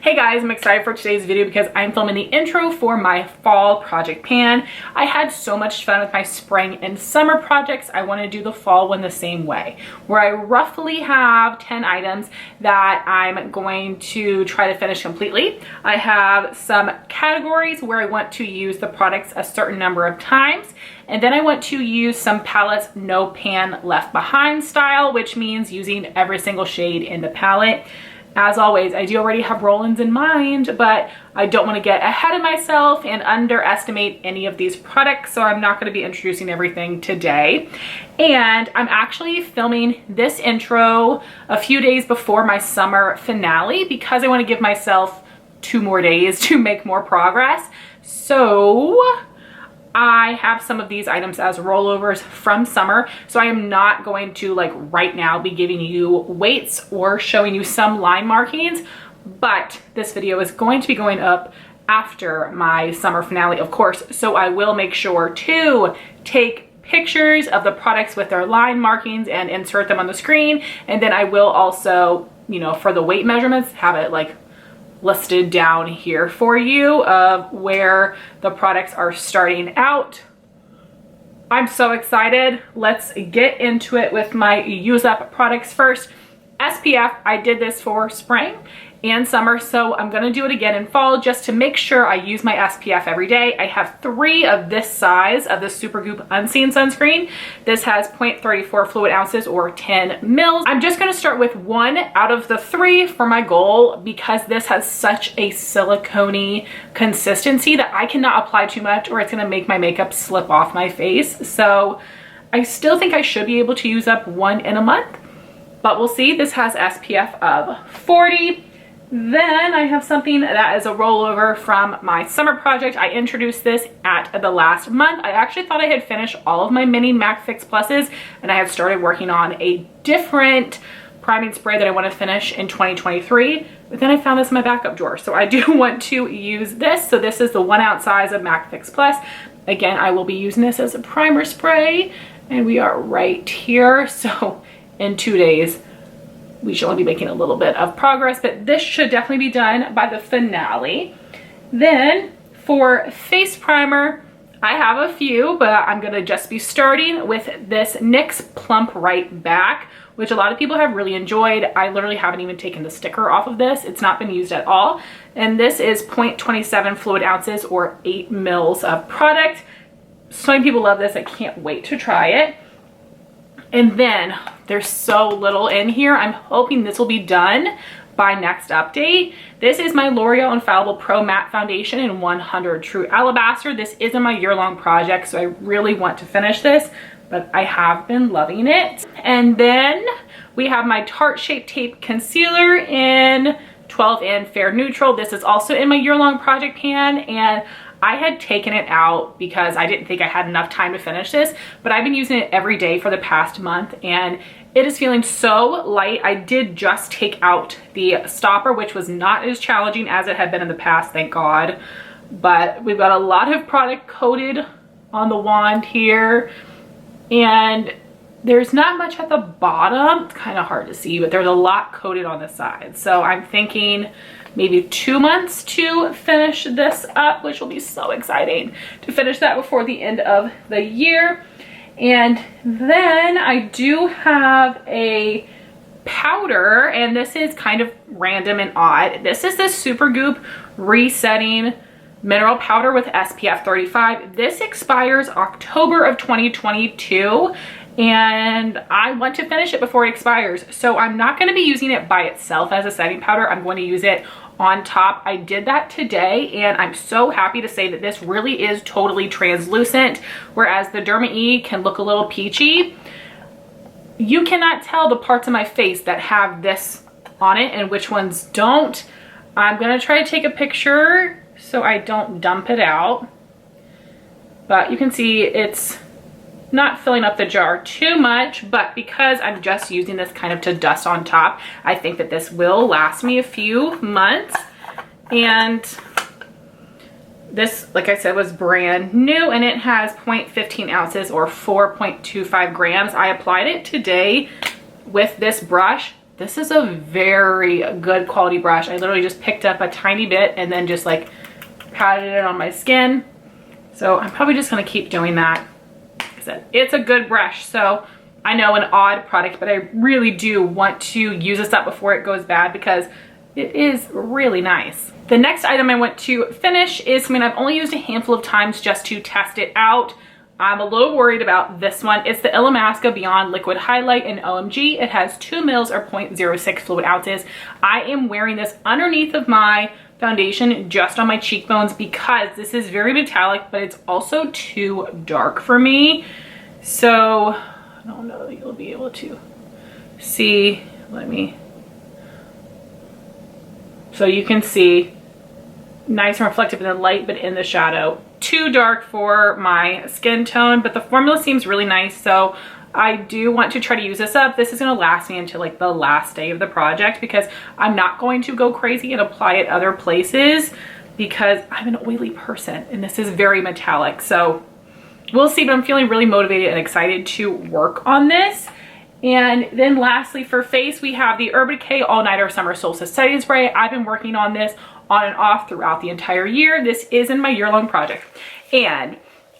Hey guys, I'm excited for today's video because I'm filming the intro for my fall project pan. I had so much fun with my spring and summer projects. I want to do the fall one the same way, where I roughly have 10 items that I'm going to try to finish completely. I have some categories where I want to use the products a certain number of times, and then I want to use some palettes no pan left behind style, which means using every single shade in the palette. As always, I do already have roll-ins in mind, but I don't want to get ahead of myself and underestimate any of these products, so I'm not going to be introducing everything today. And I'm actually filming this intro a few days before my summer finale because I want to give myself 2 more days to make more progress. So I have some of these items as rollovers from summer, so I am not going to right now be giving you weights or showing you some line markings, but this video is going to be going up after my summer finale, of course, so I will make sure to take pictures of the products with their line markings and insert them on the screen, and then I will also, for the weight measurements, have it listed down here for you of where the products are starting out. I'm so excited. Let's get into it with my use up products first. SPF, I did this for spring and summer, so I'm gonna do it again in fall just to make sure I use my SPF every day. I have 3 of this size of the Supergoop Unseen Sunscreen. This has 0.34 fluid ounces or 10 mils. I'm just gonna start with 1 out of the 3 for my goal because this has such a silicone-y consistency that I cannot apply too much or it's gonna make my makeup slip off my face. So I still think I should be able to use up 1 in a month, but we'll see. This has SPF of 40. Then I have something that is a rollover from my summer project. I introduced this at the last month. I actually thought I had finished all of my mini MAC Fix Pluses and I had started working on a different priming spray that I want to finish in 2023, but then I found this in my backup drawer. So I do want to use this. So this is the 1 ounce size of MAC Fix Plus. Again, I will be using this as a primer spray and we are right here. So in 2 days, we should only be making a little bit of progress, but this should definitely be done by the finale. Then for face primer, I have a few, but I'm gonna just be starting with this NYX Plump Right Back, which a lot of people have really enjoyed. I literally haven't even taken the sticker off of this. It's not been used at all. And this is 0.27 fluid ounces or 8 mils of product. So many people love this. I can't wait to try it. And then there's so little in here. I'm hoping this will be done by next update. This is my L'Oreal Infallible Pro Matte Foundation in 100 True Alabaster. This isn't my year-long project, so I really want to finish this, but I have been loving it. And then we have my Tarte Shape Tape Concealer in 12 in Fair Neutral. This is also in my year-long project pan, and I had taken it out because I didn't think I had enough time to finish this, but I've been using it every day for the past month and it is feeling so light. I did just take out the stopper, which was not as challenging as it had been in the past, thank God. But we've got a lot of product coated on the wand here and there's not much at the bottom. It's kind of hard to see, but there's a lot coated on the side. So I'm thinking maybe 2 months to finish this up, which will be so exciting to finish that before the end of the year. And then I do have a powder, and this is kind of random and odd. This is the Supergoop Resetting Mineral Powder with SPF 35. This expires October of 2022. And I want to finish it before it expires. So I'm not going to be using it by itself as a setting powder. I'm going to use it on top. I did that today and I'm so happy to say that this really is totally translucent, whereas the Derma E can look a little peachy. You cannot tell the parts of my face that have this on it and which ones don't. I'm going to try to take a picture so I don't dump it out. But you can see it's not filling up the jar too much, but because I'm just using this kind of to dust on top, I think that this will last me a few months. And this, like I said, was brand new and it has 0.15 ounces or 4.25 grams. I applied it today with this brush. this is a very good quality brush. I literally just picked up a tiny bit and then just like patted it on my skin. So I'm probably just gonna keep doing that. Like I said, it's a good brush. So I know an odd product, but I really do want to use this up before it goes bad because it is really nice. The next item I want to finish is something I've only used a handful of times just to test it out. I'm a little worried about this one. It's the Illamasqua Beyond Liquid Highlight in OMG. It has 2 mils or 0.06 fluid ounces. I am wearing this underneath of my foundation just on my cheekbones because this is very metallic, but it's also too dark for me. So I don't know that you'll be able to see. So you can see nice and reflective in the light, but in the shadow. Too dark for my skin tone, but the formula seems really nice. So I do want to try to use this up. This is going to last me until like the last day of the project because I'm not going to go crazy and apply it other places because I'm an oily person and this is very metallic. So we'll see, but I'm feeling really motivated and excited to work on this. And then lastly for face, we have the Decay All Nighter Summer Solstice Setting Spray. I've been working on this on and off throughout the entire year. This is in my year-long project. And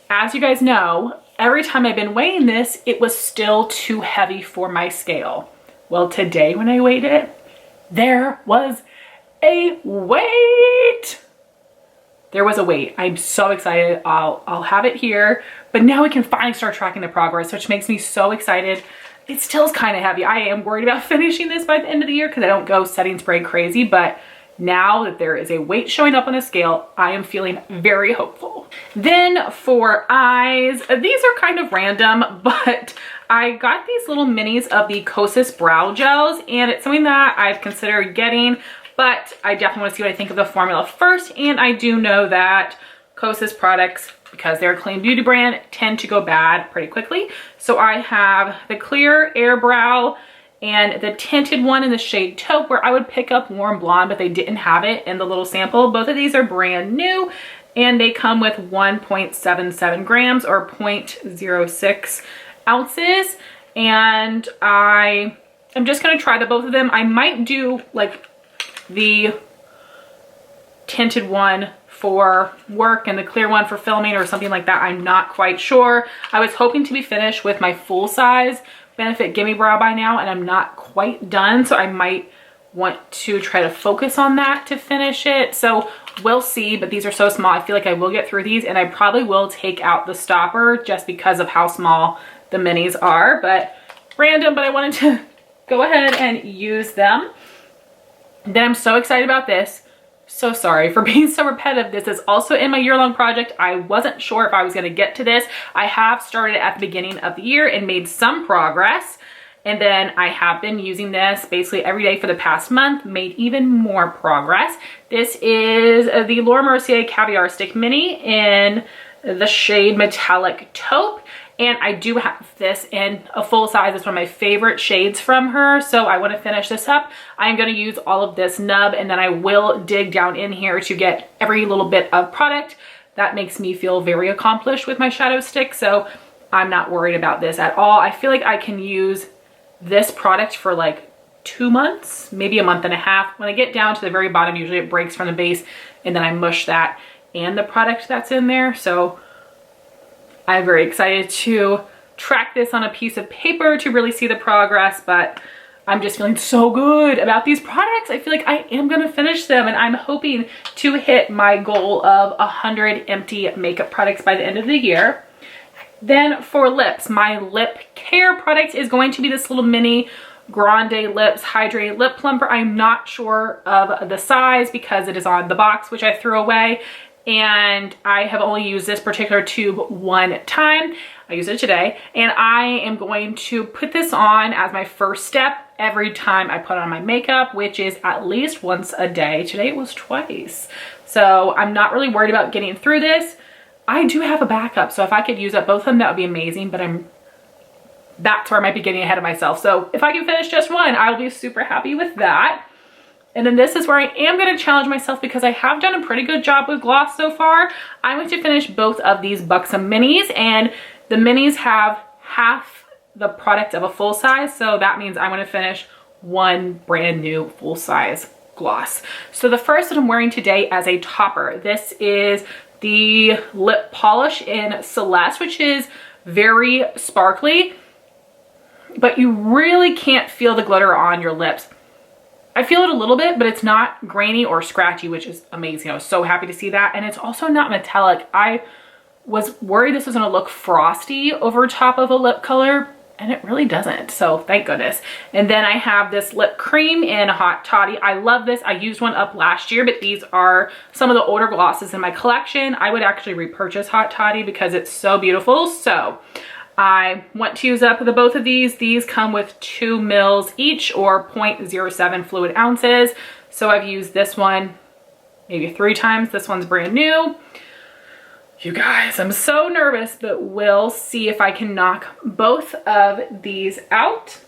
as you guys know, every time I've been weighing this, it was still too heavy for my scale. Well, today when I weighed it, there was a weight. There was a weight. I'm so excited. I'll have it here, but now we can finally start tracking the progress, which makes me so excited. It still is kind of heavy. I am worried about finishing this by the end of the year because I don't go setting spray crazy, but now that there is a weight showing up on the scale, I am feeling very hopeful. Then for eyes, these are kind of random, but I got these little minis of the Kosas brow gels, and it's something that I've considered getting, but I definitely want to see what I think of the formula first. And I do know that Kosas products, because they're a clean beauty brand, tend to go bad pretty quickly. So I have the clear air brow and the tinted one in the shade Taupe, where I would pick up warm blonde, but they didn't have it in the little sample. Both of these are brand new and they come with 1.77 grams or 0.06 ounces. And I'm just gonna try both of them. I might do like the tinted one for work and the clear one for filming or something like that. I'm not quite sure. I was hoping to be finished with my full size Benefit Gimme Brow by now, and I'm not quite done, so I might want to try to focus on that to finish it. So we'll see, but these are so small. I feel like I will get through these, and I probably will take out the stopper just because of how small the minis are. But random, but I wanted to go ahead and use them. Then I'm so excited about this. So sorry for being so repetitive. This is also in my year-long project. I wasn't sure if I was going to get to this. I have started at the beginning of the year and made some progress. And then I have been using this basically every day for the past month, made even more progress. This is the Laura Mercier Caviar Stick Mini in the shade Metallic Taupe. And I do have this in a full size. It's one of my favorite shades from her. So I want to finish this up. I'm going to use all of this nub, and then I will dig down in here to get every little bit of product. That makes me feel very accomplished with my shadow stick. So I'm not worried about this at all. I feel like I can use this product for like 2 months, maybe a month and a half. When I get down to the very bottom, usually it breaks from the base, and then I mush that and the product that's in there. So I'm very excited to track this on a piece of paper to really see the progress, but I'm just feeling so good about these products. I feel like I am going to finish them, and I'm hoping to hit my goal of 100 empty makeup products by the end of the year. Then for lips, my lip care product is going to be this little mini Grande Lips Hydrating Lip Plumper. I'm not sure of the size because it is on the box, which I threw away. And I have only used this particular tube one time. I used it today, and I am going to put this on as my first step every time I put on my makeup, which is at least once a day. Today it was twice. So I'm not really worried about getting through this. I do have a backup, so if I could use up both of them, that would be amazing, but that's where I might be getting ahead of myself. So if I can finish just one, I'll be super happy with that. And then this is where I am going to challenge myself because I have done a pretty good job with gloss so far. I'm going to finish both of these Buxom minis, and the minis have half the product of a full size. So that means I'm going to finish one brand new full size gloss. So the first that I'm wearing today as a topper, this is the lip polish in Celeste, which is very sparkly, but you really can't feel the glitter on your lips. I feel it a little bit, but it's not grainy or scratchy, which is amazing. I was so happy to see that. And it's also not metallic. I was worried this was gonna look frosty over top of a lip color, and it really doesn't, so thank goodness. And then I have this lip cream in Hot Toddy. I love this. I used one up last year, but these are some of the older glosses in my collection. I would actually repurchase Hot Toddy because it's so beautiful. So I want to use up the both of these. These come with 2 mils each, or 0.07 fluid ounces. So I've used this one maybe 3 times. This one's brand new. You guys, I'm so nervous, but we'll see if I can knock both of these out.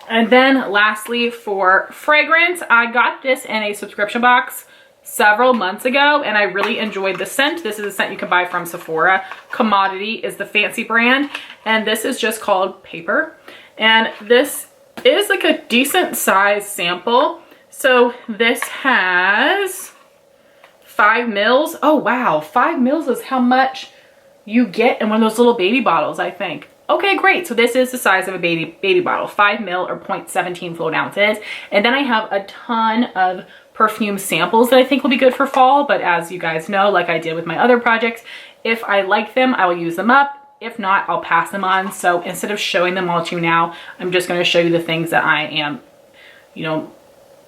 And then lastly, for fragrance, I got this in a subscription box several months ago, and I really enjoyed the scent. This is a scent you can buy from Sephora. Commodity is the fancy brand, and this is just called Paper. And this is like a decent size sample. So this has 5 mils. Oh wow, 5 mils is how much you get in one of those little baby bottles, I think. Okay, great. So this is the size of a baby bottle, 5 mil or 0.17 fluid ounces. And then I have a ton of perfume samples that I think will be good for fall. But as you guys know, like I did with my other projects, if I like them, I will use them up. If not, I'll pass them on. So instead of showing them all to you now, I'm just going to show you the things that I am, you know,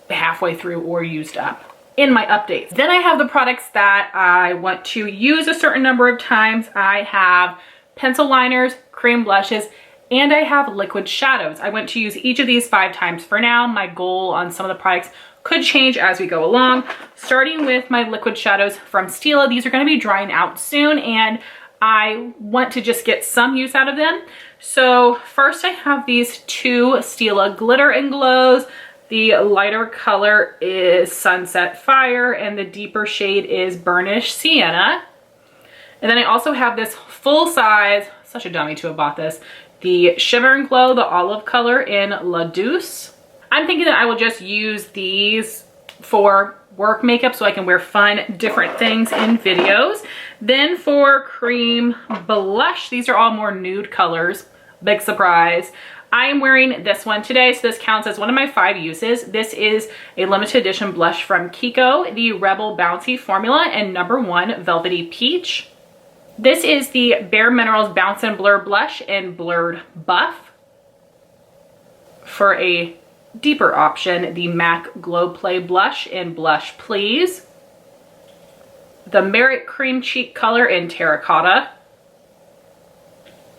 halfway through or used up in my updates. Then I have the products that I want to use a certain number of times. I have pencil liners, cream blushes, and I have liquid shadows. I want to use each of these 5 times for now. My goal on some of the products could change as we go along. Starting with my liquid shadows from Stila. These are going to be drying out soon, and I want to just get some use out of them. So first I have these 2 Stila Glitter and Glows. The lighter color is Sunset Fire, and the deeper shade is Burnished Sienna. And then I also have this full size, such a dummy to have bought this, the Shimmer and Glow, the olive color in La Douce. I'm thinking that I will just use these for work makeup so I can wear fun, different things in videos. Then for cream blush, these are all more nude colors. Big surprise. I am wearing this one today, so this counts as one of my 5 uses. This is a limited edition blush from Kiko, the Rebel Bouncy formula, and number 1 Velvety Peach. This is the Bare Minerals Bounce and Blur blush in Blurred Buff. For a deeper option, the MAC Glow Play blush in Blush Please. The Merit Cream Cheek color in Terracotta.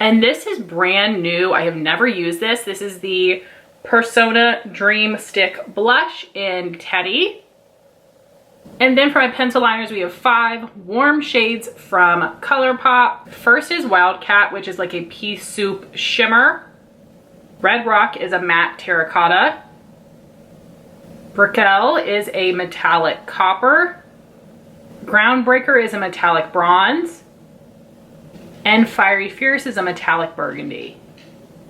And this is brand new. I have never used this. This is the Persona Dreamstick blush in Teddy. And then for my pencil liners, we have 5 warm shades from ColourPop. First is Wildcat, which is like a pea soup shimmer. Red Rock is a matte terracotta. Brickell is a metallic copper. Groundbreaker is a metallic bronze. And Fiery Fierce is a metallic burgundy.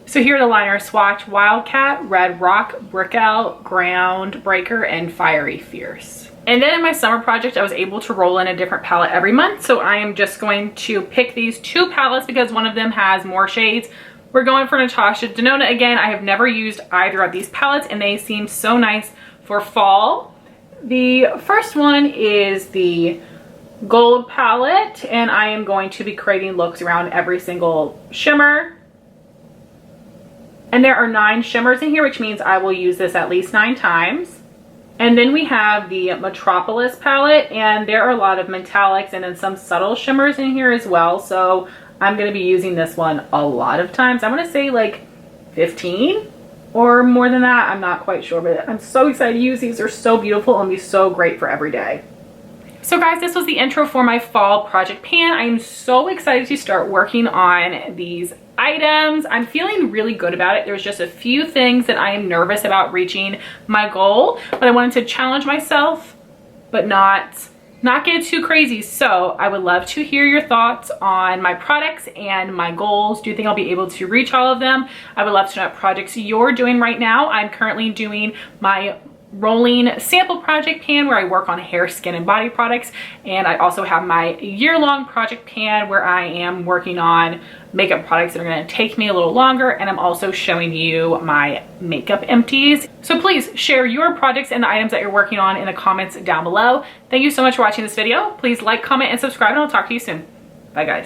So here are the liner swatch: Wildcat, Red Rock, Brickell, Groundbreaker, and Fiery Fierce. And then in my summer project, I was able to roll in a different palette every month. So I am just going to pick these 2 palettes because one of them has more shades. We're going for Natasha Denona again. I have never used either of these palettes, and they seem so nice for fall. The first one is the Gold palette, and I am going to be creating looks around every single shimmer. And there are 9 shimmers in here, which means I will use this at least 9 times. And then we have the Metropolis palette, and there are a lot of metallics and then some subtle shimmers in here as well. So I'm going to be using this one a lot of times. I'm going to say like 15 or more than that. I'm not quite sure, but I'm so excited to use these. They're so beautiful and be so great for every day. So guys, this was the intro for my fall project pan. I am so excited to start working on these items. I'm feeling really good about it. There's just a few things that I am nervous about reaching my goal, but I wanted to challenge myself, but not not get too crazy. So I would love to hear your thoughts on my products and my goals. Do you think I'll be able to reach all of them? I would love to know what projects you're doing right now. I'm currently doing my rolling sample project pan where I work on hair, skin, and body products. And I also have my year-long project pan where I am working on makeup products that are going to take me a little longer. And I'm also showing you my makeup empties. So please share your projects and the items that you're working on in the comments down below. Thank you so much for watching this video. Please like, comment, and subscribe, and I'll talk to you soon. Bye guys.